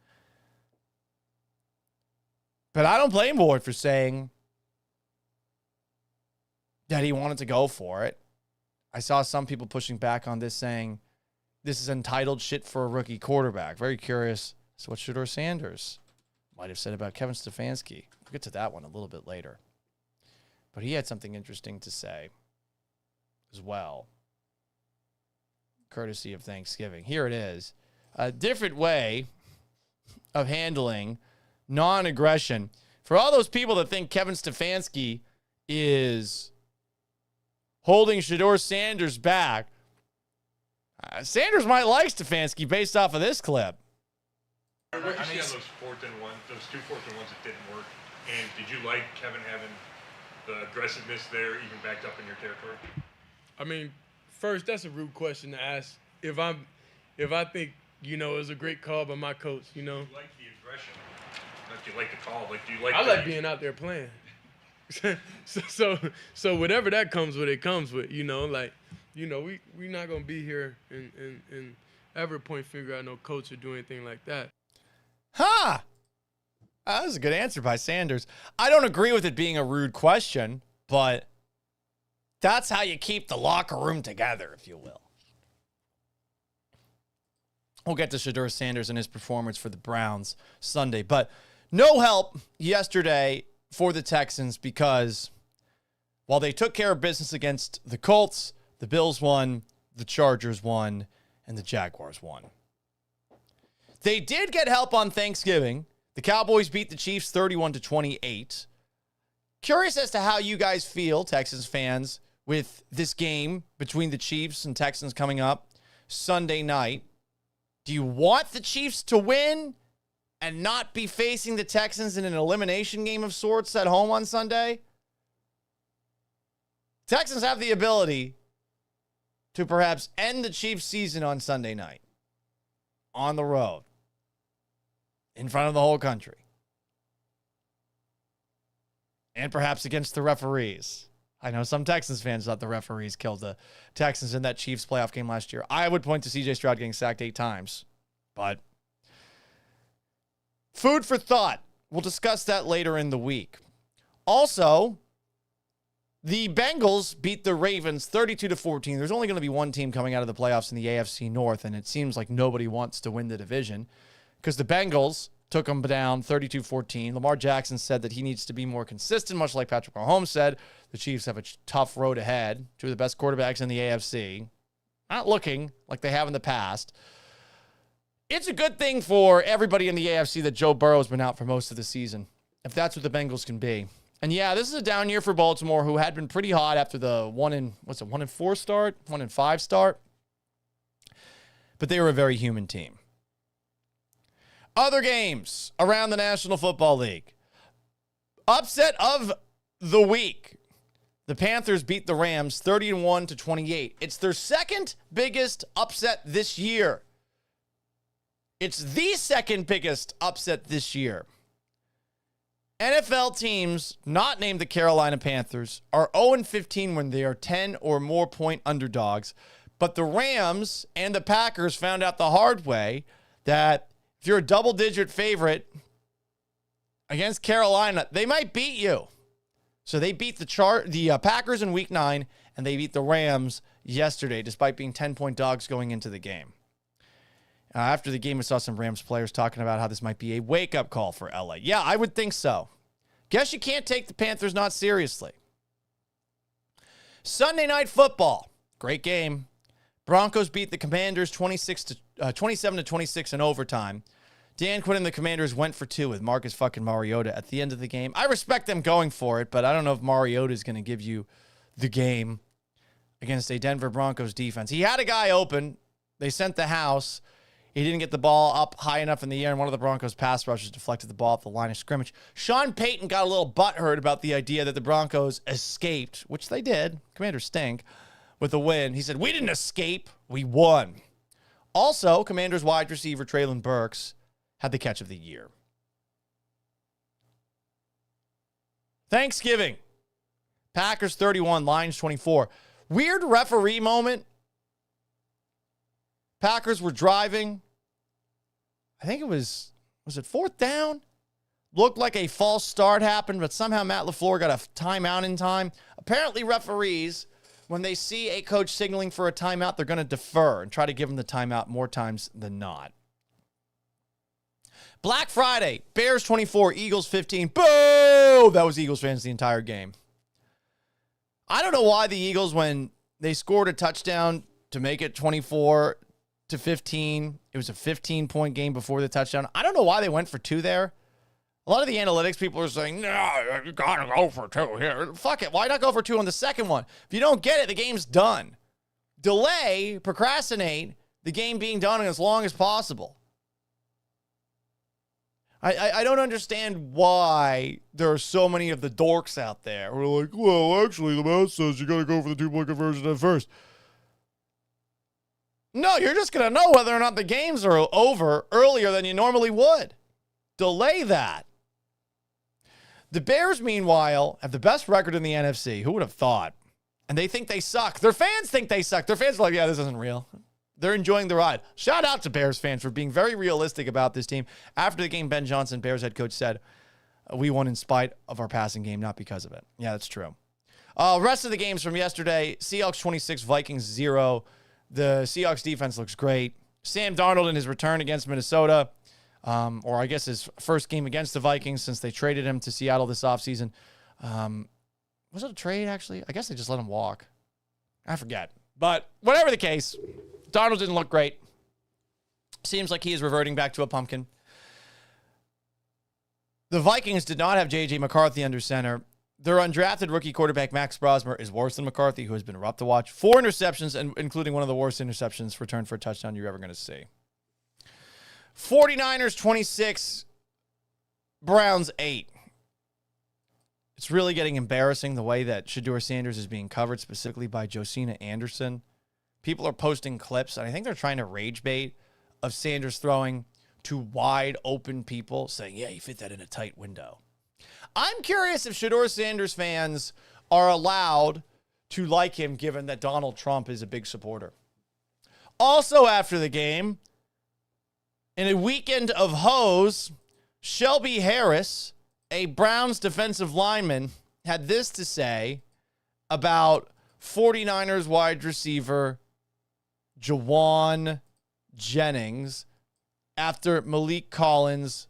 But I don't blame Ward for saying that he wanted to go for it. I saw some people pushing back on this, saying this is entitled shit for a rookie quarterback. Very curious as to what Shedeur Sanders might have said about Kevin Stefanski. We'll get to that one a little bit later. But he had something interesting to say as well, courtesy of Thanksgiving. Here it is. A different way of handling non-aggression. For all those people that think Kevin Stefanski is holding Shedeur Sanders back, Sanders might like Stefanski based off of this clip. What did you see on those two fourth and ones that didn't work? And did you like Kevin having the aggressiveness there, even backed up in your territory? I mean, first, that's a rude question to ask. If I think it was a great call by my coach, Do you like the aggression? Like, do you like the call? Like, do you like? I like being out there playing. so whatever that comes with, it comes with. We're not gonna be here and ever point finger at no coach or do anything like that. That was a good answer by Sanders. I don't agree with it being a rude question, but that's how you keep the locker room together, if you will. We'll get to Shedeur Sanders and his performance for the Browns Sunday, but no help yesterday for the Texans because while they took care of business against the Colts, the Bills won, the Chargers won, and the Jaguars won. They did get help on Thanksgiving. The Cowboys beat the Chiefs 31-28. Curious as to how you guys feel, Texans fans, with this game between the Chiefs and Texans coming up Sunday night. Do you want the Chiefs to win and not be facing the Texans in an elimination game of sorts at home on Sunday? Texans have the ability to perhaps end the Chiefs' season on Sunday night on the road in front of the whole country. And perhaps against the referees. I know some Texans fans thought the referees killed the Texans in that Chiefs playoff game last year. I would point to C.J. Stroud getting sacked 8 times. But food for thought. We'll discuss that later in the week. Also, the Bengals beat the Ravens 32-14. There's only going to be one team coming out of the playoffs in the AFC North, and it seems like nobody wants to win the division because the Bengals took them down 32-14. Lamar Jackson said that he needs to be more consistent, much like Patrick Mahomes said. The Chiefs have a tough road ahead. 2 of the best quarterbacks in the AFC. Not looking like they have in the past. It's a good thing for everybody in the AFC that Joe Burrow's been out for most of the season, if that's what the Bengals can be. And yeah, this is a down year for Baltimore, who had been pretty hot after the 1-4 start, 1-5 start. But they were a very human team. Other games around the National Football League. Upset of the week. The Panthers beat the Rams 31-28. It's their second biggest upset this year. It's the second biggest upset this year. NFL teams not named the Carolina Panthers are 0-15 when they are 10 or more point underdogs. But the Rams and the Packers found out the hard way that if you're a double-digit favorite against Carolina, they might beat you. So they beat the Packers in Week 9, and they beat the Rams yesterday, despite being 10-point dogs going into the game. After the game, we saw some Rams players talking about how this might be a wake-up call for LA. Yeah, I would think so. Guess you can't take the Panthers not seriously. Sunday Night Football. Great game. Broncos beat the Commanders 27-26 in overtime. Dan Quinn and the Commanders went for 2 with Marcus fucking Mariota at the end of the game. I respect them going for it, but I don't know if Mariota is going to give you the game against a Denver Broncos defense. He had a guy open. They sent the house. He didn't get the ball up high enough in the air, and one of the Broncos pass rushers deflected the ball at the line of scrimmage. Sean Payton got a little butthurt about the idea that the Broncos escaped, which they did. Commanders stink, with a win. He said, "We didn't escape. We won." Also, Commanders wide receiver Treylon Burks had the catch of the year. Thanksgiving. Packers 31, Lions 24. Weird referee moment. Packers were driving. I think it was it 4th down? Looked like a false start happened, but somehow Matt LaFleur got a timeout in time. Apparently referees, when they see a coach signaling for a timeout, they're going to defer and try to give him the timeout more times than not. Black Friday, Bears 24, Eagles 15. Boo! That was Eagles fans the entire game. I don't know why the Eagles, when they scored a touchdown to make it 24-15, it was a 15-point game before the touchdown. I don't know why they went for 2 there. A lot of the analytics people are saying, no, you got to go for 2 here. Fuck it. Why not go for 2 on the second one? If you don't get it, the game's done. Delay, procrastinate the game being done as long as possible. I don't understand why there are so many of the dorks out there who are like, well, actually, the math says you got to go for the 2-point conversion at first. No, you're just going to know whether or not the games are over earlier than you normally would. Delay that. The Bears, meanwhile, have the best record in the NFC. Who would have thought? And they think they suck. Their fans think they suck. Their fans are like, yeah, this isn't real. They're enjoying the ride. Shout out to Bears fans for being very realistic about this team. After the game, Ben Johnson, Bears head coach, said, we won in spite of our passing game, not because of it. Yeah, that's true. Rest of the games from yesterday, Seahawks 26, Vikings 0. The Seahawks defense looks great. Sam Darnold in his return against Minnesota, or I guess his first game against the Vikings since they traded him to Seattle this offseason. Was it a trade, actually? I guess they just let him walk. I forget. But whatever the case, Darnold didn't look great. Seems like he is reverting back to a pumpkin. The Vikings did not have J.J. McCarthy under center. Their undrafted rookie quarterback, Max Brosmer, is worse than McCarthy, who has been rough to watch. 4 interceptions, and including one of the worst interceptions returned for a touchdown you're ever going to see. 49ers 26, Browns 8. It's really getting embarrassing the way that Shedeur Sanders is being covered, specifically by Josina Anderson. People are posting clips, and I think they're trying to rage bait of Sanders throwing to wide open people, saying, yeah, you fit that in a tight window. I'm curious if Shedeur Sanders fans are allowed to like him, given that Donald Trump is a big supporter. Also after the game, in a weekend of hoes, Shelby Harris, a Browns defensive lineman, had this to say about 49ers wide receiver Jawan Jennings after Malik Collins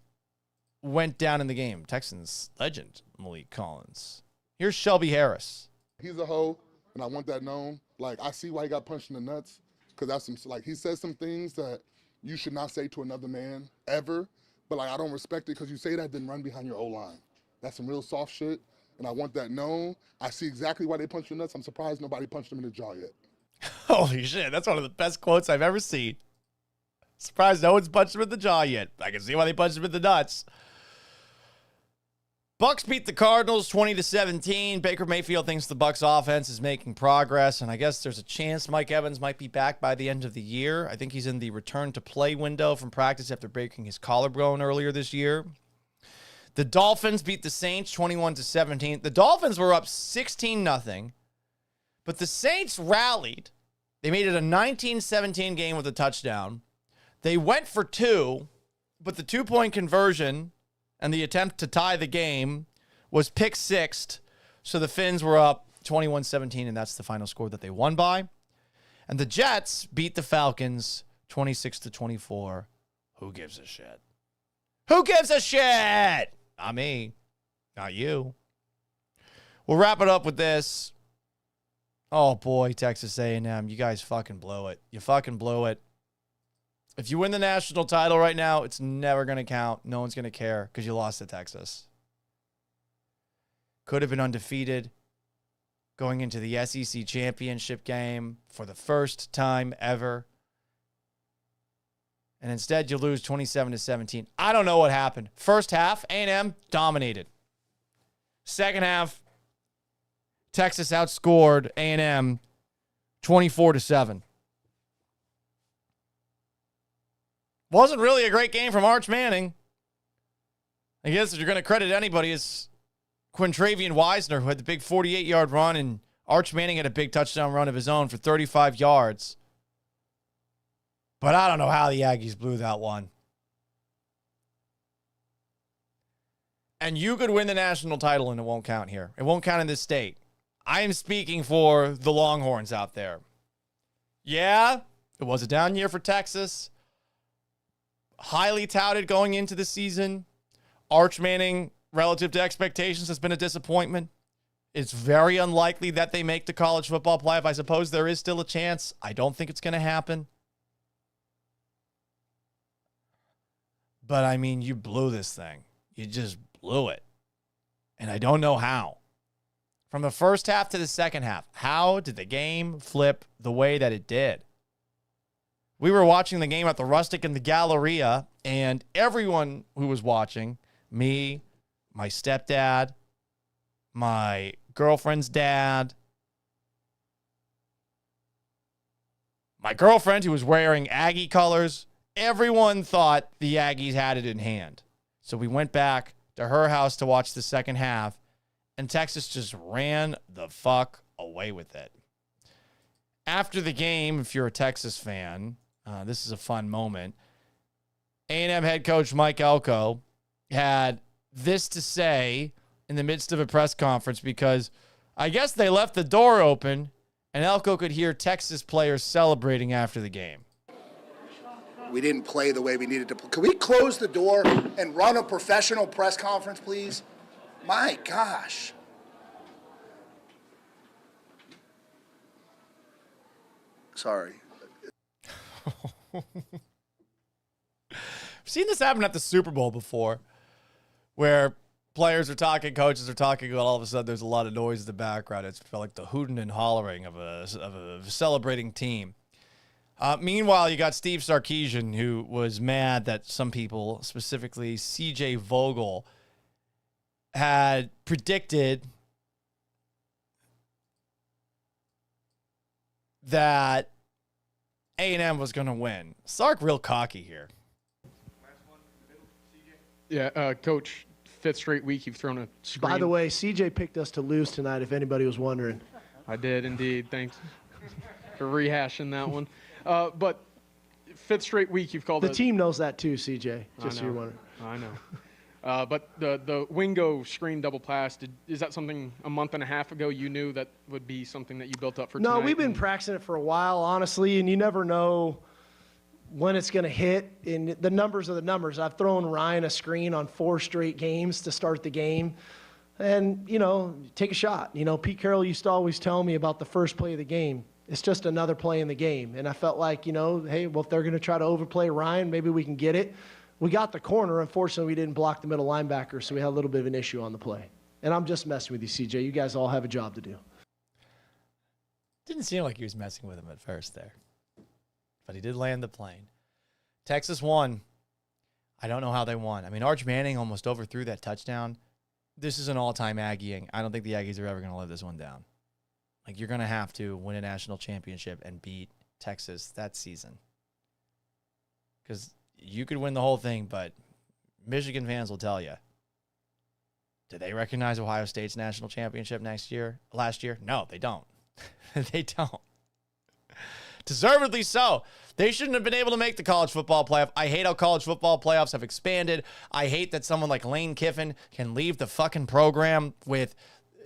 went down in the game. Texans legend Malik Collins. Here's Shelby Harris. He's a hoe, and I want that known. Like, I see why he got punched in the nuts, because that's some, like, he says some things that you should not say to another man ever, but, like, I don't respect it because you say that, then run behind your O-line. That's some real soft shit, and I want that known. I see exactly why they punched the nuts. I'm surprised nobody punched him in the jaw yet. Holy shit, that's one of the best quotes I've ever seen. Surprised no one's punched him in the jaw yet. I can see why they punched him in the nuts. Bucks beat the Cardinals 20-17. Baker Mayfield thinks the Bucks offense is making progress, and I guess there's a chance Mike Evans might be back by the end of the year. I think he's in the return to play window from practice after breaking his collarbone earlier this year. The Dolphins beat the Saints 21-17. The Dolphins were up 16-0, but the Saints rallied. They made it a 19-17 game with a touchdown. They went for two, but the two-point conversion and the attempt to tie the game was pick sixed. So the Finns were up 21-17, and that's the final score that they won by. And the Jets beat the Falcons 26-24. Who gives a shit? Who gives a shit? Not me. Not you. We'll wrap it up with this. Oh, boy, Texas A&M. You guys fucking blew it. You fucking blew it. If you win the national title right now, it's never going to count. No one's going to care because you lost to Texas. Could have been undefeated going into the SEC championship game for the first time ever. And instead, you lose 27-17. I don't know what happened. First half, A&M dominated. Second half, Texas outscored A&M 24-7. Wasn't really a great game from Arch Manning. I guess if you're going to credit anybody, it's Quintravian Wisner, who had the big 48-yard run, and Arch Manning had a big touchdown run of his own for 35 yards. But I don't know how the Aggies blew that one. And you could win the national title, and it won't count here. It won't count in this state. I am speaking for the Longhorns out there. Yeah, it was a down year for Texas. Highly touted going into the season. Arch Manning, relative to expectations, has been a disappointment. It's very unlikely that they make the college football playoff. I suppose there is still a chance. I don't think it's going to happen. But, I mean, you blew this thing. You just blew it. And I don't know how. From the first half to the second half, how did the game flip the way that it did? We were watching the game at the Rustic in the Galleria, and everyone who was watching, me, my stepdad, my girlfriend's dad, my girlfriend who was wearing Aggie colors, everyone thought the Aggies had it in hand. So we went back to her house to watch the second half, and Texas just ran the fuck away with it. After the game, if you're a Texas fan, this is a fun moment. A&M head coach Mike Elko had this to say in the midst of a press conference because I guess they left the door open and Elko could hear Texas players celebrating after the game. We didn't play the way we needed to play. Can we close the door and run a professional press conference, please? My gosh. Sorry. I've seen this happen at the Super Bowl before, where players are talking, coaches are talking, and all of a sudden there's a lot of noise in the background. It's like the hooting and hollering of a celebrating team. Meanwhile, you got Steve Sarkisian, who was mad that some people, specifically CJ Vogel, had predicted that A&M was going to win. Sark real cocky here. Yeah, Coach, fifth straight week you've thrown a screen. By the way, CJ picked us to lose tonight, if anybody was wondering. I did indeed. Thanks for rehashing that one. But fifth straight week you've called the team knows that too, CJ, just so you're wondering. I know. But the Wingo screen double pass, is that something a month and a half ago you knew that would be something that you built up for tonight? No, we've been practicing it for a while, honestly, and you never know when it's going to hit. And the numbers are the numbers. I've thrown Ryan a screen on 4 straight games to start the game. And, take a shot. Pete Carroll used to always tell me about the first play of the game. It's just another play in the game. And I felt like, hey, well, if they're going to try to overplay Ryan, maybe we can get it. We got the corner. Unfortunately, we didn't block the middle linebacker, so we had a little bit of an issue on the play. And I'm just messing with you, CJ. You guys all have a job to do. Didn't seem like he was messing with him at first there. But he did land the plane. Texas won. I don't know how they won. I mean, Arch Manning almost overthrew that touchdown. This is an all-time Aggieing. I don't think the Aggies are ever going to live this one down. Like, you're going to have to win a national championship and beat Texas that season. Because you could win the whole thing, but Michigan fans will tell you. Do they recognize Ohio State's national championship last year? No, they don't. They don't. Deservedly so. They shouldn't have been able to make the college football playoff. I hate how college football playoffs have expanded. I hate that someone like Lane Kiffin can leave the fucking program with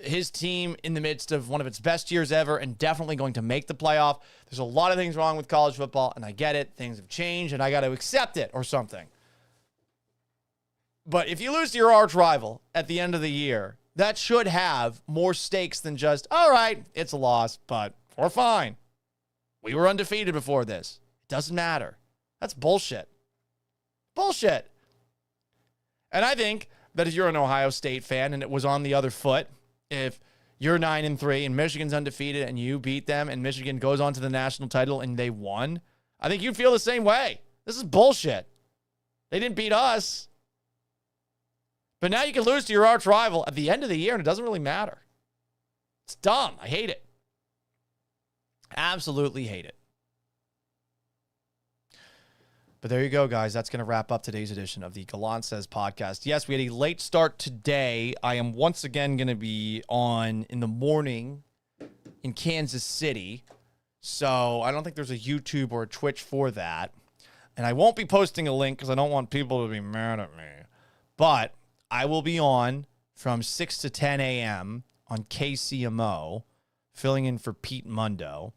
his team in the midst of one of its best years ever and definitely going to make the playoff. There's a lot of things wrong with college football, and I get it. Things have changed, and I got to accept it or something. But if you lose to your arch rival at the end of the year, that should have more stakes than just, all right, it's a loss, but we're fine. We were undefeated before this. It doesn't matter. That's bullshit. Bullshit. And I think that if you're an Ohio State fan and it was on the other foot, if you're 9-3 and Michigan's undefeated and you beat them and Michigan goes on to the national title and they won, I think you'd feel the same way. This is bullshit. They didn't beat us. But now you can lose to your arch rival at the end of the year and it doesn't really matter. It's dumb. I hate it. Absolutely hate it. But there you go, guys. That's going to wrap up today's edition of the Gallant Says podcast. Yes, we had a late start today. I am once again going to be on in the morning in Kansas City. So I don't think there's a YouTube or a Twitch for that. And I won't be posting a link because I don't want people to be mad at me. But I will be on from 6 to 10 a.m. on KCMO, filling in for Pete Mundo.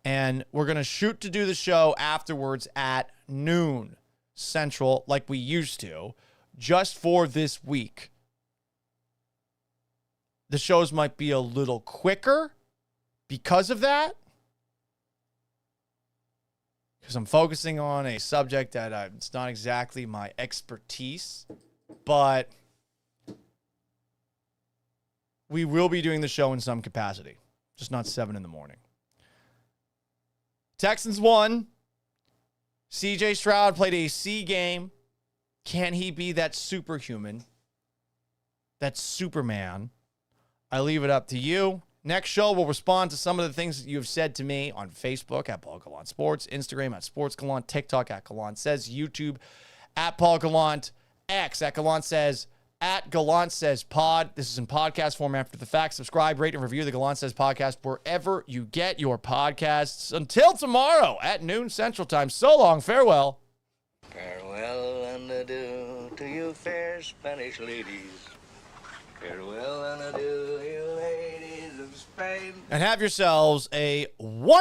And we're going to shoot to do the show afterwards at noon Central, like we used to, just for this week. The shows might be a little quicker because of that. Because I'm focusing on a subject that it's not exactly my expertise, but we will be doing the show in some capacity, just not 7 in the morning. Texans won. CJ Stroud played a C game. Can he be that superhuman? That Superman? I leave it up to you. Next show, we'll respond to some of the things that you have said to me on Facebook at Paul Gallant Sports, Instagram at Sports Gallant, TikTok at Gallant Says, YouTube at Paul Gallant, X at Gallant Says, at Gallant Says Pod. This is in podcast form after the fact. Subscribe, rate, and review the Gallant Says podcast wherever you get your podcasts. Until tomorrow at noon Central Time. So long. Farewell. Farewell and adieu to you fair Spanish ladies. Farewell and adieu, you ladies of Spain. And have yourselves a wonderful